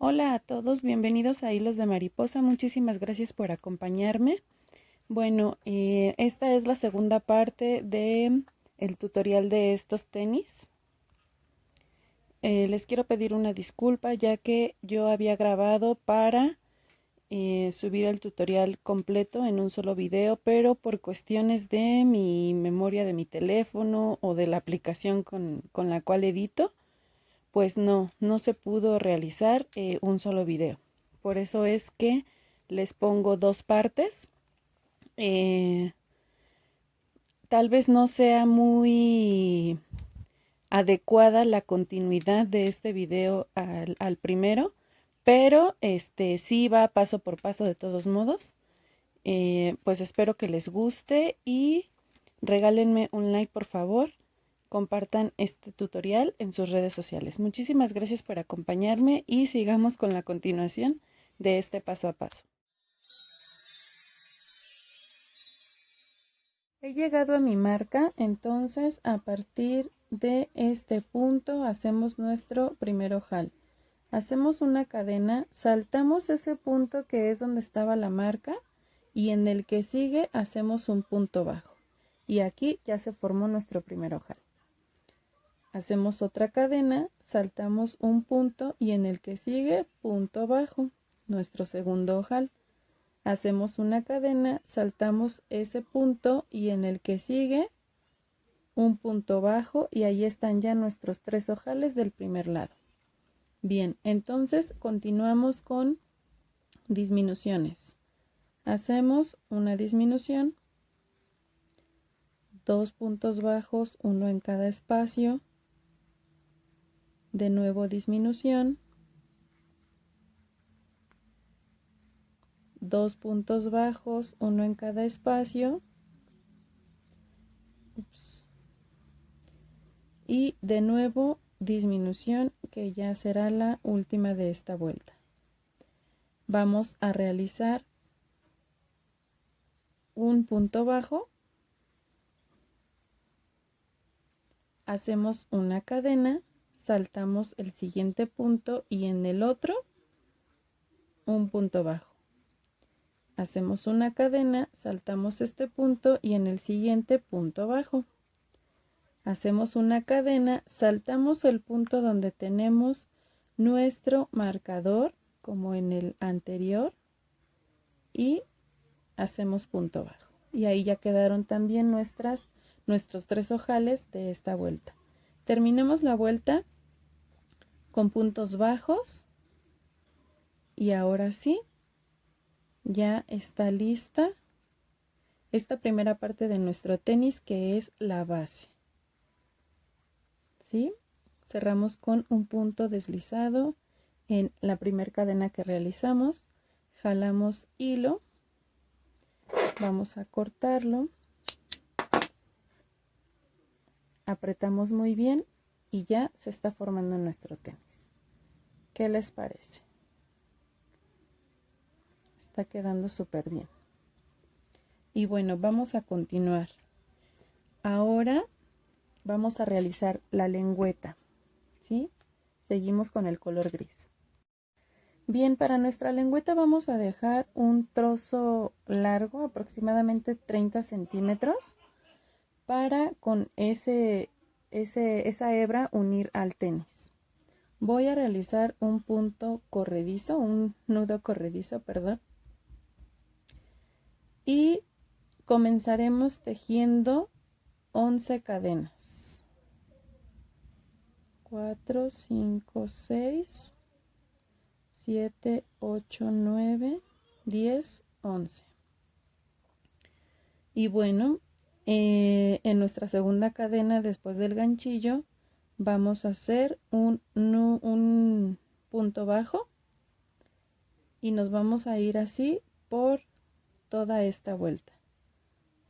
Hola a todos, bienvenidos a Hilos de Mariposa. Muchísimas gracias por acompañarme. Bueno, esta es la segunda parte de el tutorial de estos tenis. Les quiero pedir una disculpa ya que yo había grabado para subir el tutorial completo en un solo video, pero por cuestiones de mi memoria de mi teléfono o de la aplicación con la cual edito, pues no se pudo realizar un solo video. Por eso es que les pongo dos partes. Eh, Tal vez no sea muy adecuada la continuidad de este video al primero, pero sí va paso por paso de todos modos. Pues espero que les guste y regálenme un like por favor. Compartan este tutorial en sus redes sociales. Muchísimas gracias por acompañarme y sigamos con la continuación de este paso a paso. He llegado a mi marca, entonces a partir de este punto hacemos nuestro primer ojal. Hacemos una cadena, saltamos ese punto que es donde estaba la marca y en el que sigue hacemos un punto bajo. Y aquí ya se formó nuestro primer ojal. Hacemos otra cadena, saltamos un punto y en el que sigue punto bajo, nuestro segundo ojal. Hacemos una cadena, saltamos ese punto y en el que sigue un punto bajo y ahí están ya nuestros tres ojales del primer lado. Bien, entonces continuamos con disminuciones. Hacemos una disminución, dos puntos bajos, uno en cada espacio. De nuevo disminución, dos puntos bajos, uno en cada espacio. Y de nuevo disminución, que ya será la última de esta vuelta. Vamos a realizar un punto bajo, hacemos una cadena, saltamos el siguiente punto y en el otro un punto bajo. Hacemos una cadena, saltamos este punto y en el siguiente punto bajo. Hacemos una cadena, saltamos el punto donde tenemos nuestro marcador, como en el anterior, y hacemos punto bajo. Y ahí ya quedaron también nuestros tres ojales de esta vuelta. Terminamos la vuelta con puntos bajos y ahora sí, ya está lista esta primera parte de nuestro tenis, que es la base. ¿Sí? Cerramos con un punto deslizado en la primera cadena que realizamos, jalamos hilo, vamos a cortarlo, apretamos muy bien y ya se está formando nuestro tenis. ¿Qué les parece? Está quedando súper bien. Y bueno, vamos a continuar. Ahora vamos a realizar la lengüeta, ¿sí? Seguimos con el color gris. Bien, para nuestra lengüeta vamos a dejar un trozo largo, aproximadamente 30 centímetros, para con esa hebra unir al tenis. Voy a realizar un punto corredizo, un nudo corredizo, perdón. Y comenzaremos tejiendo 11 cadenas. 4, 5, 6, 7, 8, 9, 10, 11. Y bueno, en nuestra segunda cadena después del ganchillo vamos a hacer un punto bajo y nos vamos a ir así por toda esta vuelta.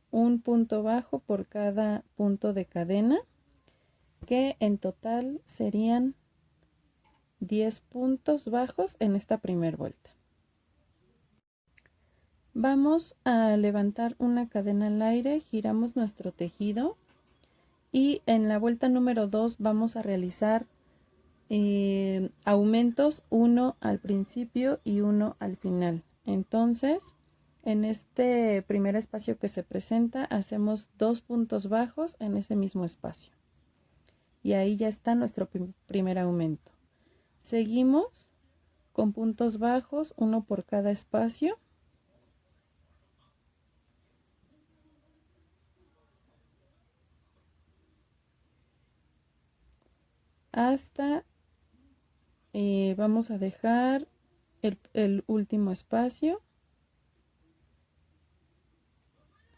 Un punto bajo por cada punto de cadena, que en total serían 10 puntos bajos en esta primera vuelta. Vamos a levantar una cadena al aire, giramos nuestro tejido y en la vuelta número 2 vamos a realizar aumentos, uno al principio y uno al final. Entonces, en este primer espacio que se presenta, hacemos 2 puntos bajos en ese mismo espacio. Y ahí ya está nuestro primer aumento. Seguimos con puntos bajos, uno por cada espacio. Hasta vamos a dejar el último espacio.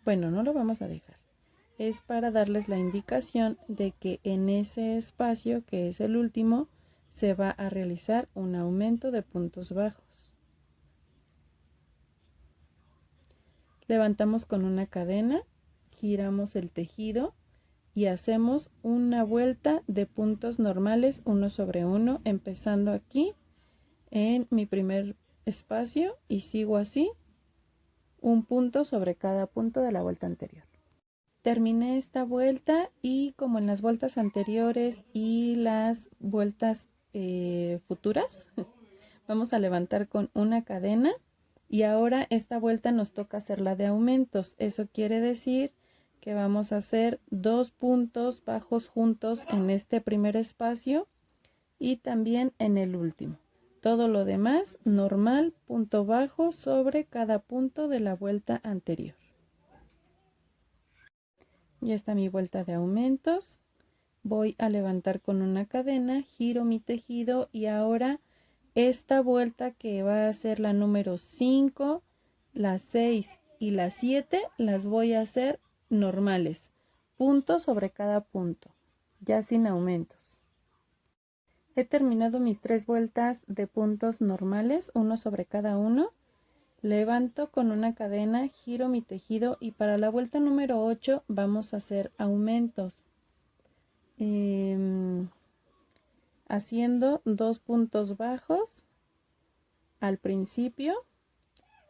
Bueno, no lo vamos a dejar. Es para darles la indicación de que en ese espacio, que es el último, se va a realizar un aumento de puntos bajos. Levantamos con una cadena, giramos el tejido y hacemos una vuelta de puntos normales 1 sobre 1, empezando aquí en mi primer espacio y sigo así, un punto sobre cada punto de la vuelta anterior. Terminé esta vuelta y como en las vueltas anteriores y las vueltas futuras, vamos a levantar con una cadena y ahora esta vuelta nos toca hacerla de aumentos. Eso quiere decir que vamos a hacer 2 puntos bajos juntos en este primer espacio y también en el último. Todo lo demás normal, punto bajo sobre cada punto de la vuelta anterior. Ya está mi vuelta de aumentos. Voy a levantar con una cadena, giro mi tejido y ahora esta vuelta que va a ser la número 5, la 6 y la 7 las voy a hacer normales, punto sobre cada punto, ya sin aumentos. He terminado mis 3 vueltas de puntos normales, uno sobre cada uno. Levanto con una cadena, giro mi tejido y para la vuelta número 8 vamos a hacer aumentos. Haciendo 2 puntos bajos al principio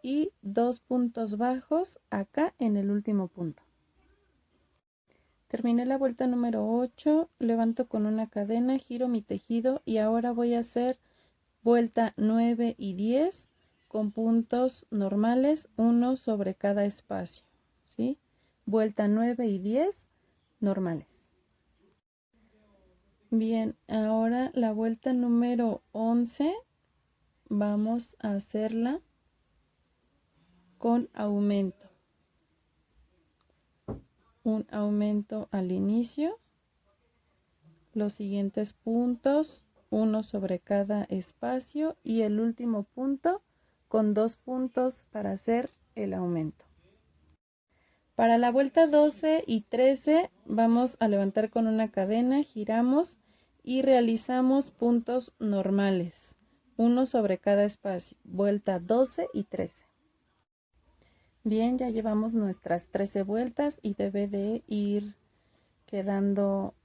y 2 puntos bajos acá en el último punto. Terminé la vuelta número 8, levanto con una cadena, giro mi tejido y ahora voy a hacer vuelta 9 y 10 con puntos normales, uno sobre cada espacio, ¿sí? Vuelta 9 y 10 normales. Bien, ahora la vuelta número 11 vamos a hacerla con aumento. Un aumento al inicio, los siguientes puntos, uno sobre cada espacio y el último punto con 2 puntos para hacer el aumento. Para la vuelta 12 y 13 vamos a levantar con una cadena, giramos y realizamos puntos normales, uno sobre cada espacio, vuelta 12 y 13. Bien, ya llevamos nuestras 13 vueltas y debe de ir quedando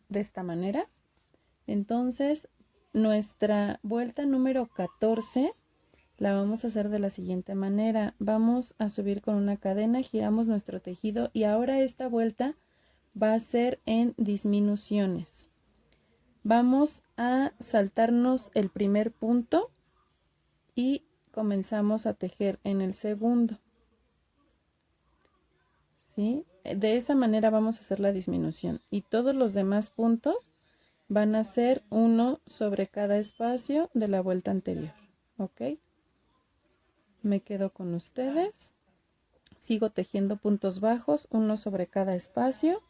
de esta manera. Entonces, nuestra vuelta número 14 la vamos a hacer de la siguiente manera. Vamos a subir con una cadena, giramos nuestro tejido y ahora esta vuelta va a ser en disminuciones. Vamos a saltarnos el primer punto y comenzamos a tejer en el segundo. ¿Sí? De esa manera vamos a hacer la disminución y todos los demás puntos van a ser uno sobre cada espacio de la vuelta anterior. ¿Ok? Me quedo con ustedes. Sigo tejiendo puntos bajos, uno sobre cada espacio,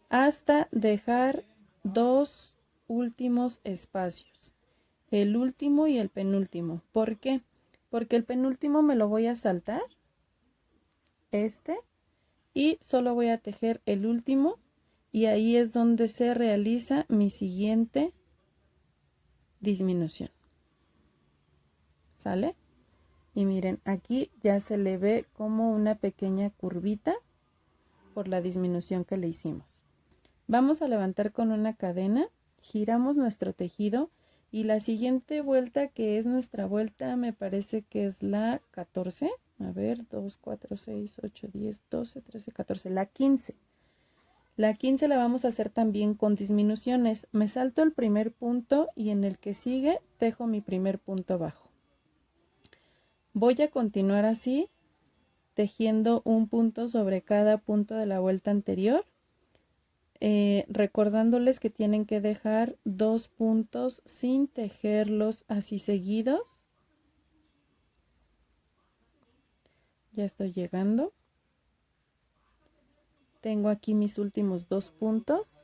hasta dejar 2 últimos espacios, el último y el penúltimo. ¿Por qué? Porque el penúltimo me lo voy a saltar, y solo voy a tejer el último, y ahí es donde se realiza mi siguiente disminución. ¿Sale? Y miren, aquí ya se le ve como una pequeña curvita por la disminución que le hicimos. Vamos a levantar con una cadena, giramos nuestro tejido y la siguiente vuelta, que es nuestra vuelta, me parece que es la 14. A ver, 2, 4, 6, 8, 10, 12, 13, 14, la 15. La 15 la vamos a hacer también con disminuciones. Me salto el primer punto y en el que sigue tejo mi primer punto bajo. Voy a continuar así, tejiendo un punto sobre cada punto de la vuelta anterior, recordándoles que tienen que dejar 2 puntos sin tejerlos así seguidos. Ya estoy llegando. Tengo aquí mis últimos 2 puntos.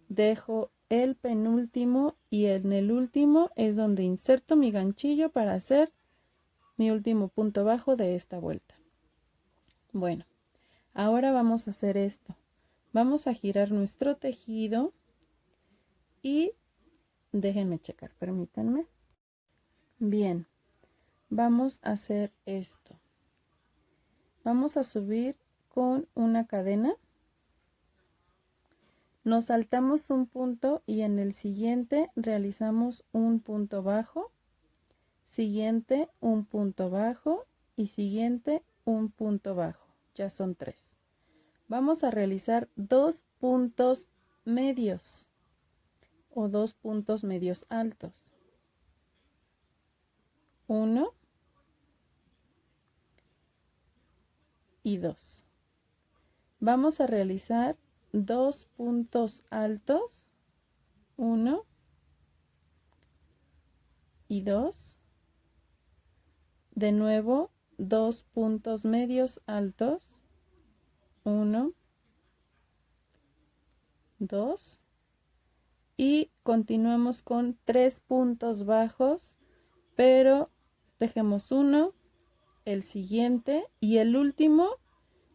Dejo el penúltimo y en el último es donde inserto mi ganchillo para hacer mi último punto bajo de esta vuelta. Bueno, ahora vamos a hacer esto. Vamos a girar nuestro tejido y déjenme checar, permítanme. Bien, vamos a hacer esto. Vamos a subir con una cadena. Nos saltamos un punto y en el siguiente realizamos un punto bajo, siguiente un punto bajo y siguiente un punto bajo. Ya son 3. Vamos a realizar 2 puntos medios o 2 puntos medios altos. 1 y 2. Vamos a realizar 2 puntos altos, 1 y 2. De nuevo, 2 puntos medios altos, 1, 2. Y continuamos con 3 puntos bajos, pero dejemos uno, el siguiente y el último.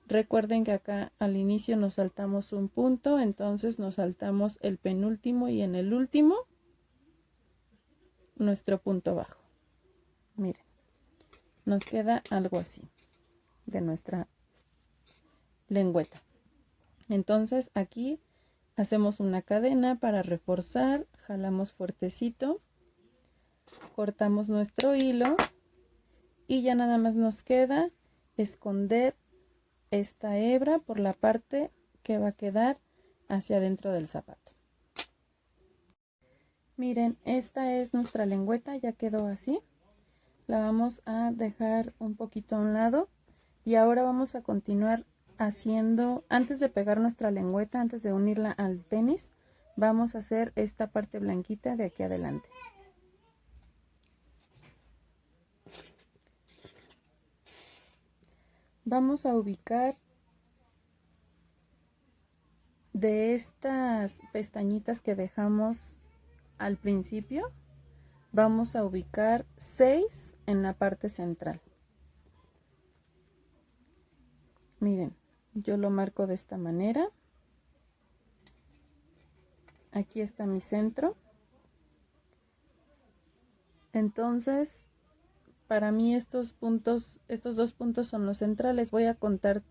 Recuerden que acá al inicio nos saltamos un punto, entonces nos saltamos el penúltimo y en el último nuestro punto bajo. Miren, nos queda algo así de nuestra lengüeta. Entonces aquí hacemos una cadena para reforzar, jalamos fuertecito, cortamos nuestro hilo y ya nada más nos queda esconder esta hebra por la parte que va a quedar hacia adentro del zapato. Miren, esta es nuestra lengüeta, ya quedó así. La vamos a dejar un poquito a un lado y ahora vamos a continuar haciendo, antes de pegar nuestra lengüeta, antes de unirla al tenis, vamos a hacer esta parte blanquita de aquí adelante. Vamos a ubicar de estas pestañitas que dejamos al principio, vamos a ubicar 6 en la parte central. Miren, yo lo marco de esta manera. Aquí está mi centro. Entonces, para mí estos 2 puntos son los centrales. Voy a contar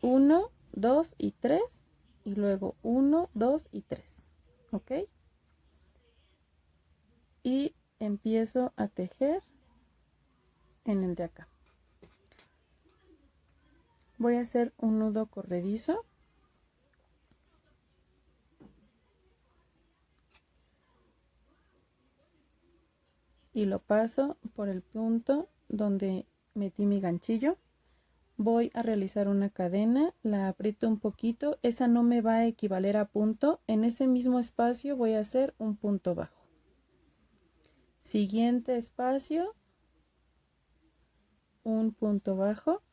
1, 2 y 3 y luego 1, 2 y 3. ¿Ok? Y empiezo a tejer en el de acá. Voy a hacer un nudo corredizo. Y lo paso por el punto donde metí mi ganchillo. Voy a realizar una cadena, la aprieto un poquito, esa no me va a equivaler a punto. En ese mismo espacio voy a hacer un punto bajo. Siguiente espacio, un punto bajo.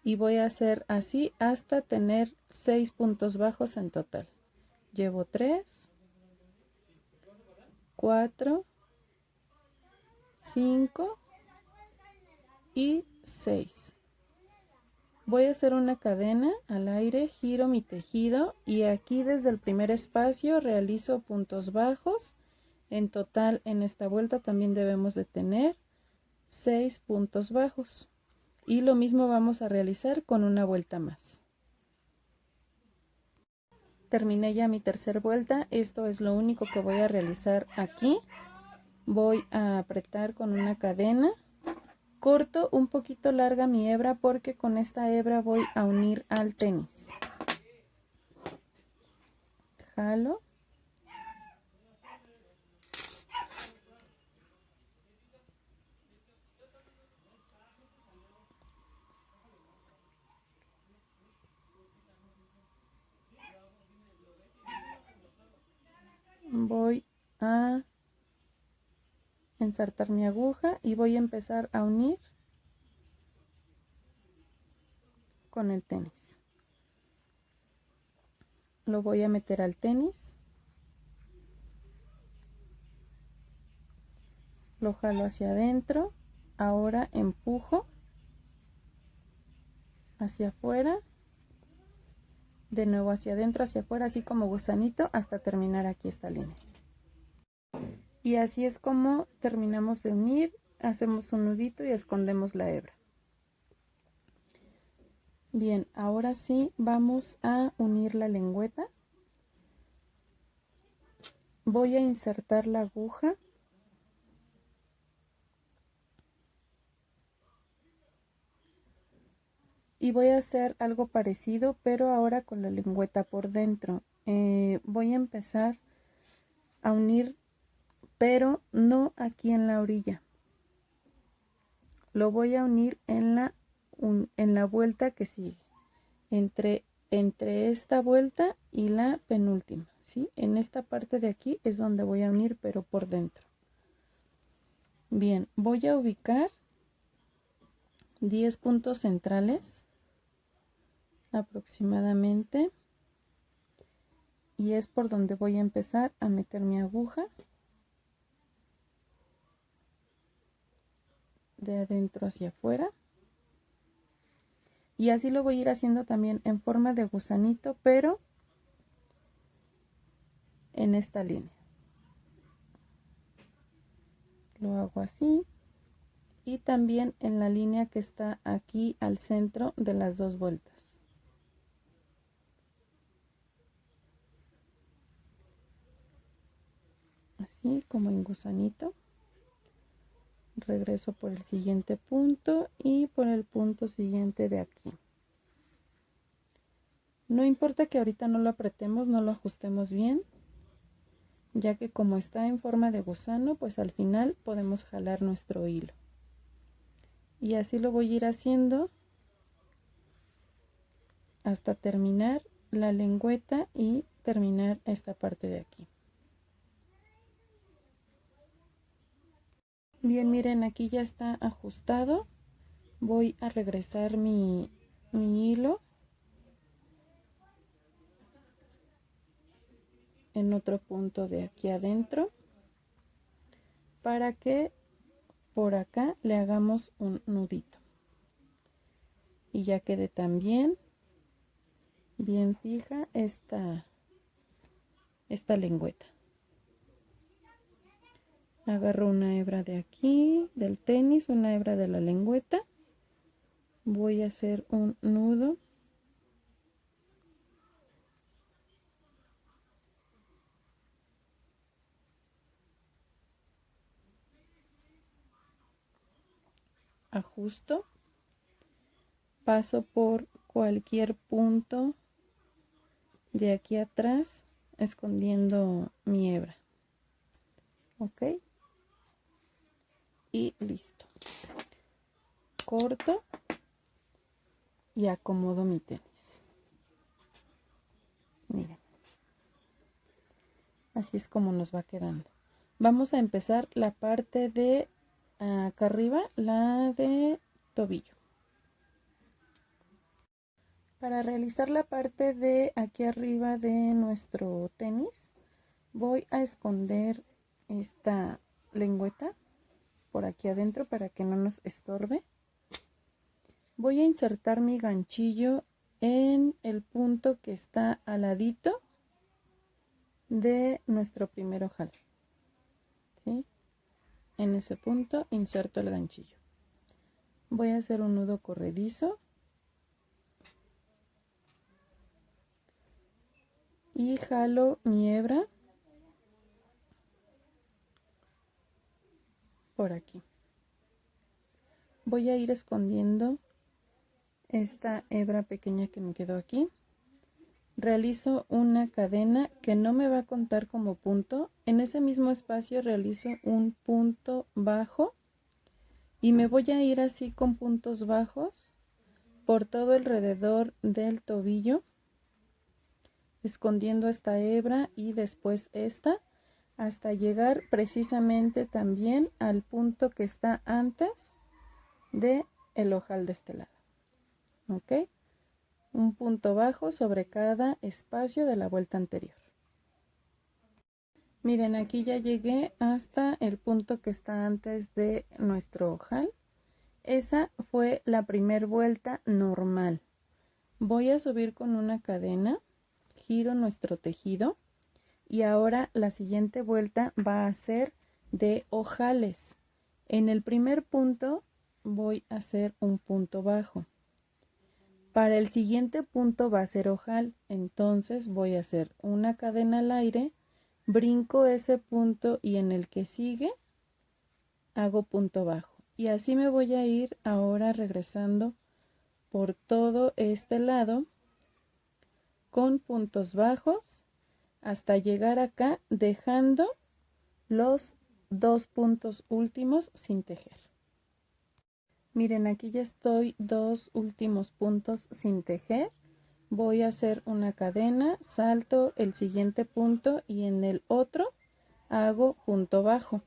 Y voy a hacer así hasta tener 6 puntos bajos en total. Llevo 3, 4, 5 y 6. Voy a hacer una cadena al aire, giro mi tejido y aquí desde el primer espacio realizo puntos bajos. En total en esta vuelta también debemos de tener 6 puntos bajos. Y lo mismo vamos a realizar con una vuelta más. Terminé ya mi tercera vuelta. Esto es lo único que voy a realizar aquí. Voy a apretar con una cadena, Corto un poquito larga mi hebra porque con esta hebra voy a unir al tenis. Jalo. Voy a ensartar mi aguja y voy a empezar a unir con el tenis. Lo voy a meter al tenis. Lo jalo hacia adentro. Ahora empujo hacia afuera. De nuevo hacia adentro, hacia afuera, así como gusanito, hasta terminar aquí esta línea. Y así es como terminamos de unir. Hacemos un nudito y escondemos la hebra. Bien, ahora sí vamos a unir la lengüeta. Voy a insertar la aguja. Y voy a hacer algo parecido, pero ahora con la lengüeta por dentro. Voy a empezar a unir, pero no aquí en la orilla. Lo voy a unir en la vuelta que sigue. Entre esta vuelta y la penúltima, ¿sí? En esta parte de aquí es donde voy a unir, pero por dentro. Bien, voy a ubicar 10 puntos centrales aproximadamente. Y es por donde voy a empezar a meter mi aguja. De adentro hacia afuera. Y así lo voy a ir haciendo también en forma de gusanito, pero en esta línea. Lo hago así. Y también en la línea que está aquí al centro de las dos vueltas. Así como en gusanito. Regreso por el siguiente punto y por el punto siguiente de aquí. No importa que ahorita no lo apretemos, no lo ajustemos bien, ya que como está en forma de gusano, pues al final podemos jalar nuestro hilo. Y así lo voy a ir haciendo hasta terminar la lengüeta y terminar esta parte de aquí. Bien, miren, aquí ya está ajustado. Voy a regresar mi hilo en otro punto de aquí adentro para que por acá le hagamos un nudito y ya quede también bien fija esta lengüeta. Agarro una hebra de aquí del tenis, una hebra de la lengüeta, voy a hacer un nudo ajusto, paso por cualquier punto de aquí atrás escondiendo mi hebra, ok, y listo. Corto y acomodo mi tenis. Miren, así es como nos va quedando. Vamos a empezar la parte de acá arriba, la de tobillo. Para realizar la parte de aquí arriba de nuestro tenis, voy a esconder esta lengüeta por aquí adentro para que no nos estorbe. Voy a insertar mi ganchillo en el punto que está al ladito de nuestro primer ojal, ¿sí? En ese punto inserto el ganchillo. Voy a hacer un nudo corredizo y jalo mi hebra por aquí. voy a ir escondiendo esta hebra pequeña que me quedó aquí. Realizo una cadena que no me va a contar como punto. En ese mismo espacio realizo un punto bajo y me voy a ir así con puntos bajos por todo alrededor del tobillo, escondiendo esta hebra y después esta, hasta llegar precisamente también al punto que está antes de el ojal de este lado. ¿Ok? Un punto bajo sobre cada espacio de la vuelta anterior. Miren, aquí ya llegué hasta el punto que está antes de nuestro ojal. Esa fue la primera vuelta normal. Voy a subir con una cadena, giro nuestro tejido y ahora la siguiente vuelta va a ser de ojales. En el primer punto voy a hacer un punto bajo. Para el siguiente punto va a ser ojal, entonces voy a hacer una cadena al aire, brinco ese punto y en el que sigue hago punto bajo. Y así me voy a ir ahora regresando por todo este lado con puntos bajos hasta llegar acá dejando los 2 puntos últimos sin tejer. Miren, aquí ya estoy 2 últimos puntos sin tejer. Voy a hacer una cadena, salto el siguiente punto y en el otro hago punto bajo.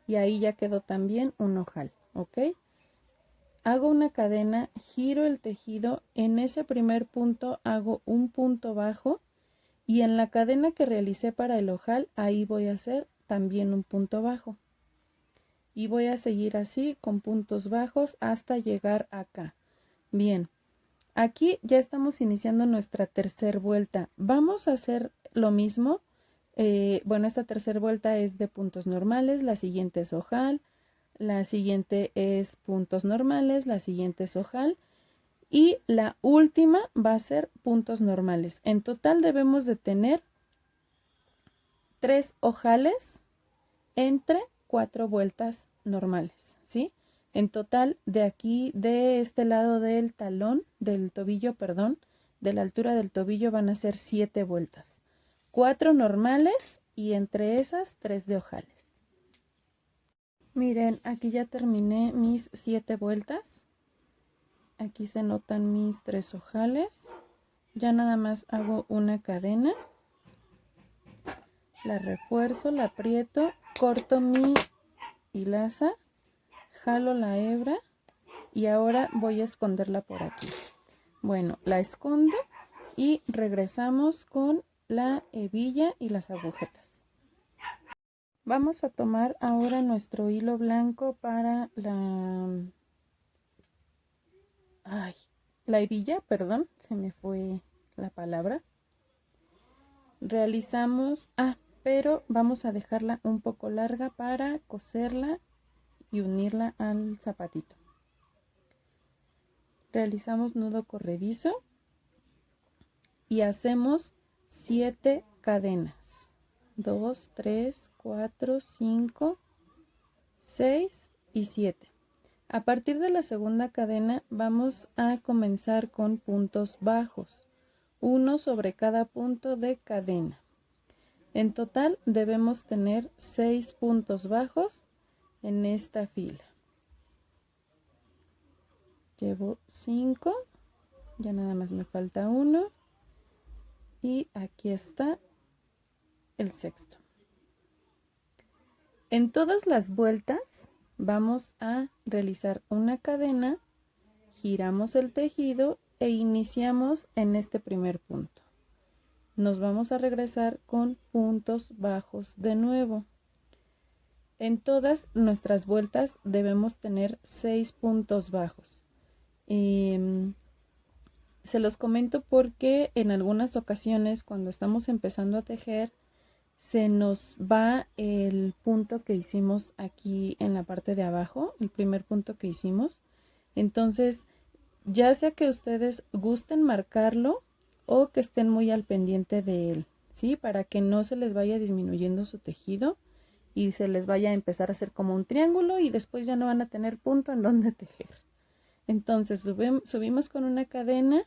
Y ahí ya quedó también un ojal, ¿ok? Hago una cadena, giro el tejido, en ese primer punto hago un punto bajo y en la cadena que realicé para el ojal, ahí voy a hacer también un punto bajo. Y voy a seguir así con puntos bajos hasta llegar acá. Bien, aquí ya estamos iniciando nuestra tercera vuelta. Vamos a hacer lo mismo. Bueno, esta tercera vuelta es de puntos normales, la siguiente es ojal, la siguiente es puntos normales, la siguiente es ojal y la última va a ser puntos normales. En total debemos de tener 3 ojales entre 4 vueltas normales, ¿sí? En total de aquí, de este lado del talón, del tobillo, perdón, de la altura del tobillo van a ser 7 vueltas. 4 normales y entre esas 3 de ojales. Miren, aquí ya terminé mis 7 vueltas. Aquí se notan mis 3 ojales. Ya nada más hago una cadena. La refuerzo, la aprieto, corto mi hilaza, jalo la hebra y ahora voy a esconderla por aquí. Bueno, la escondo y regresamos con la hebilla y las agujetas. Vamos a tomar ahora nuestro hilo blanco para la hebilla, perdón, se me fue la palabra. Realizamos, pero vamos a dejarla un poco larga para coserla y unirla al zapatito. Realizamos nudo corredizo y hacemos 7 cadenas. 2, 3, 4, 5, 6 y 7. A partir de la segunda cadena vamos a comenzar con puntos bajos, uno sobre cada punto de cadena. En total debemos tener 6 puntos bajos en esta fila. Llevo 5, ya nada más me falta uno y aquí está el sexto. En todas las vueltas vamos a realizar una cadena, giramos el tejido e iniciamos en este primer punto. Nos vamos a regresar con puntos bajos de nuevo. En todas nuestras vueltas debemos tener 6 puntos bajos. Se los comento porque en algunas ocasiones cuando estamos empezando a tejer se nos va el punto que hicimos aquí en la parte de abajo, el primer punto que hicimos. Entonces, ya sea que ustedes gusten marcarlo o que estén muy al pendiente de él, ¿sí? Para que no se les vaya disminuyendo su tejido y se les vaya a empezar a hacer como un triángulo y después ya no van a tener punto en donde tejer. Entonces subimos con una cadena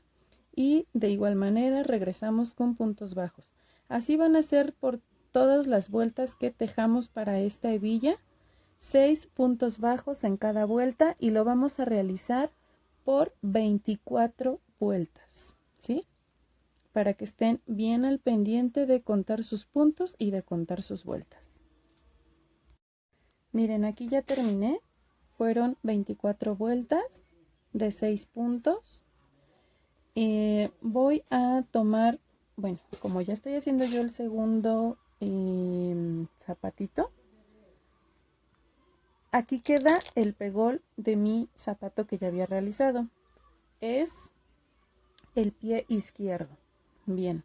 y de igual manera regresamos con puntos bajos. Así van a ser por todas las vueltas que tejamos para esta hebilla, 6 puntos bajos en cada vuelta y lo vamos a realizar por 24 vueltas, ¿sí? Para que estén bien al pendiente de contar sus puntos y de contar sus vueltas. Miren, aquí ya terminé. Fueron 24 vueltas de 6 puntos. Voy a tomar, bueno, como ya estoy haciendo yo el segundo zapatito, aquí queda el pegol de mi zapato que ya había realizado. Es el pie izquierdo. Bien,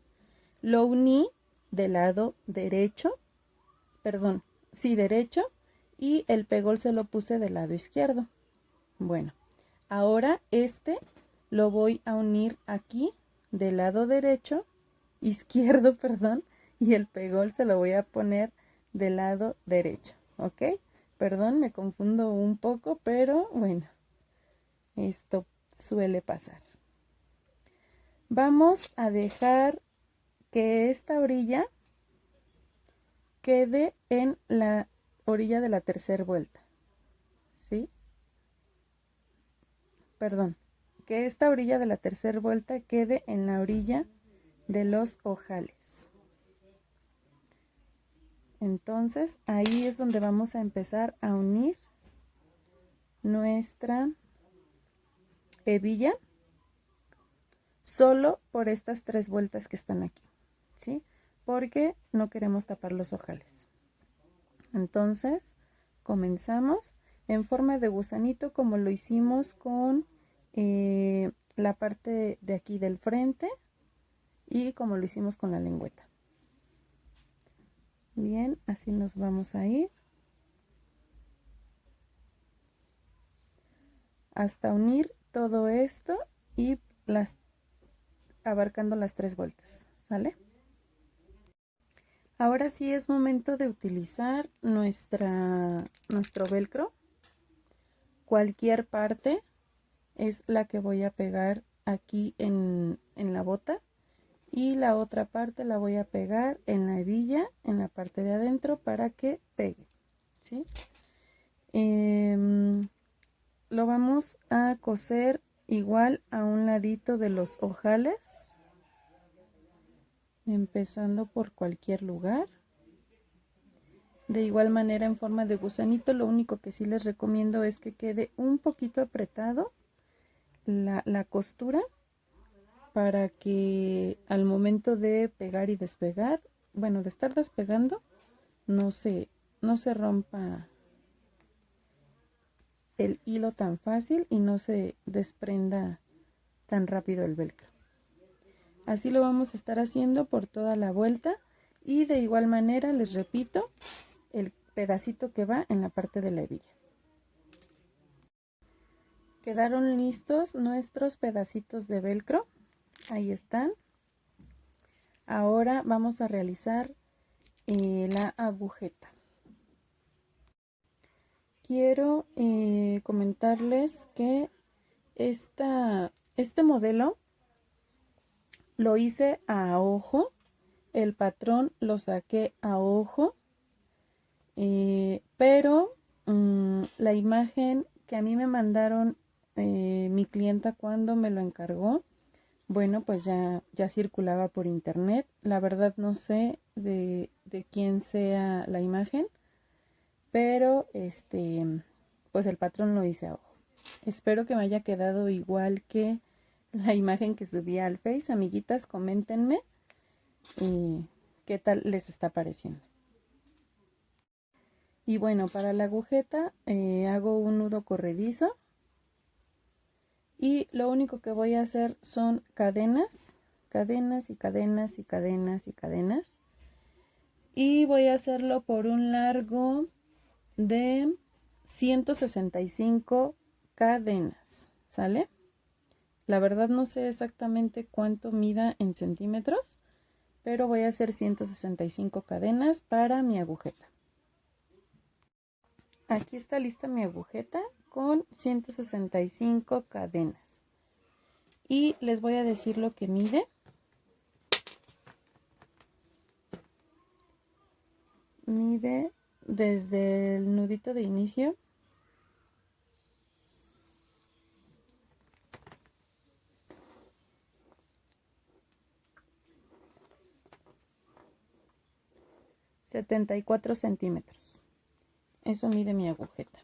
lo uní del lado derecho, perdón, sí, derecho, y el pegol se lo puse del lado izquierdo. Bueno, ahora este lo voy a unir aquí del lado derecho, izquierdo, perdón, y el pegol se lo voy a poner del lado derecho, ¿ok? Perdón, me confundo un poco, pero bueno, esto suele pasar. Vamos a dejar que esta orilla quede en la orilla de la tercera vuelta, ¿sí? Perdón, que esta orilla de la tercera vuelta quede en la orilla de los ojales. Entonces ahí es donde vamos a empezar a unir nuestra hebilla solo por estas 3 vueltas que están aquí, ¿sí? Porque no queremos tapar los ojales. Entonces comenzamos en forma de gusanito como lo hicimos con la parte de aquí del frente y como lo hicimos con la lengüeta. Bien, así nos vamos a ir hasta unir todo esto y abarcando las 3 vueltas, ¿sale? Ahora sí es momento de utilizar nuestro velcro. Cualquier parte es la que voy a pegar aquí en la bota y la otra parte la voy a pegar en la hebilla, en la parte de adentro para que pegue, ¿sí? Lo vamos a coser igual a un ladito de los ojales, empezando por cualquier lugar. De igual manera en forma de gusanito, lo único que sí les recomiendo es que quede un poquito apretado la costura para que al momento de pegar y despegar, bueno, de estar despegando, no se rompa el hilo tan fácil y no se desprenda tan rápido el velcro. Así lo vamos a estar haciendo por toda la vuelta y de igual manera les repito el pedacito que va en la parte de la hebilla. Quedaron listos nuestros pedacitos de velcro, ahí están. Ahora vamos a realizar la agujeta. Quiero comentarles que este modelo lo hice a ojo, el patrón lo saqué a ojo, pero la imagen que a mí me mandaron mi clienta cuando me lo encargó, bueno, pues ya circulaba por internet. La verdad no sé de quién sea la imagen, pero pues el patrón lo hice a ojo. Espero que me haya quedado igual que la imagen que subí al Face. Amiguitas, coméntenme qué tal les está pareciendo. Y bueno, para la agujeta hago un nudo corredizo y lo único que voy a hacer son cadenas, cadenas y cadenas y cadenas y cadenas. Y voy a hacerlo por un largo de 165 cadenas, ¿sale? La verdad no sé exactamente cuánto mida en centímetros, pero voy a hacer 165 cadenas para mi agujeta. Aquí está lista mi agujeta con 165 cadenas. Y les voy a decir lo que mide. Mide desde el nudito de inicio ...74 centímetros. Eso mide mi agujeta.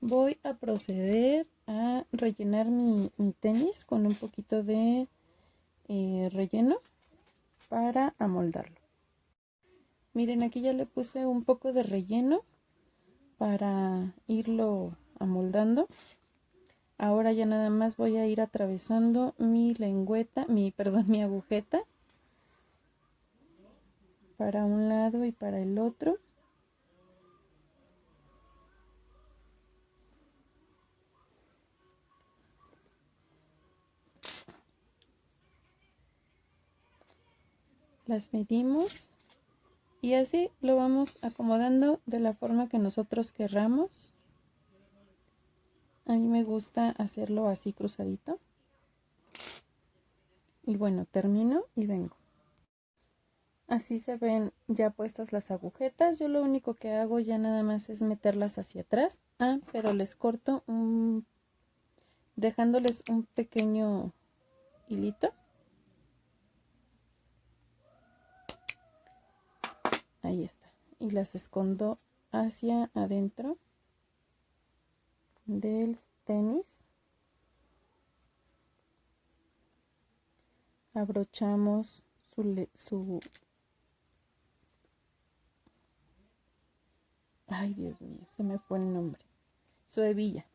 Voy a proceder a rellenar mi tenis con un poquito de relleno para amoldarlo. Miren, aquí ya le puse un poco de relleno para irlo amoldando. Ahora ya nada más voy a ir atravesando mi lengüeta, mi agujeta para un lado y para el otro. Las medimos y así lo vamos acomodando de la forma que nosotros querramos. A mí me gusta hacerlo así cruzadito. Y bueno, termino y vengo. Así se ven ya puestas las agujetas. Yo lo único que hago ya nada más es meterlas hacia atrás. Pero les corto dejándoles un pequeño hilito. Ahí está. Y las escondo hacia adentro del tenis. Abrochamos ay, Dios mío, se me fue el nombre. Su hebilla.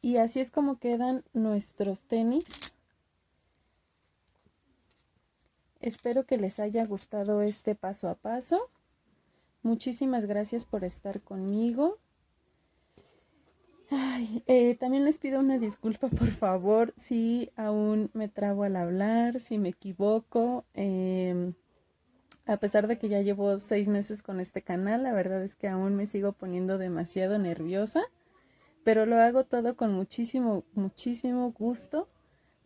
Y así es como quedan nuestros tenis. Espero que les haya gustado este paso a paso. Muchísimas gracias por estar conmigo. También les pido una disculpa, por favor, si aún me trabo al hablar, si me equivoco. A pesar de que ya llevo 6 meses con este canal, la verdad es que aún me sigo poniendo demasiado nerviosa, pero lo hago todo con muchísimo, muchísimo gusto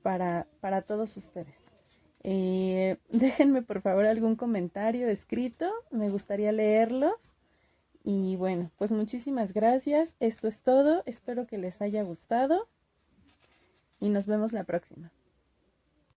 para todos ustedes. Déjenme por favor algún comentario escrito, me gustaría leerlos. Y bueno, pues muchísimas gracias. Esto es todo. Espero que les haya gustado y nos vemos la próxima.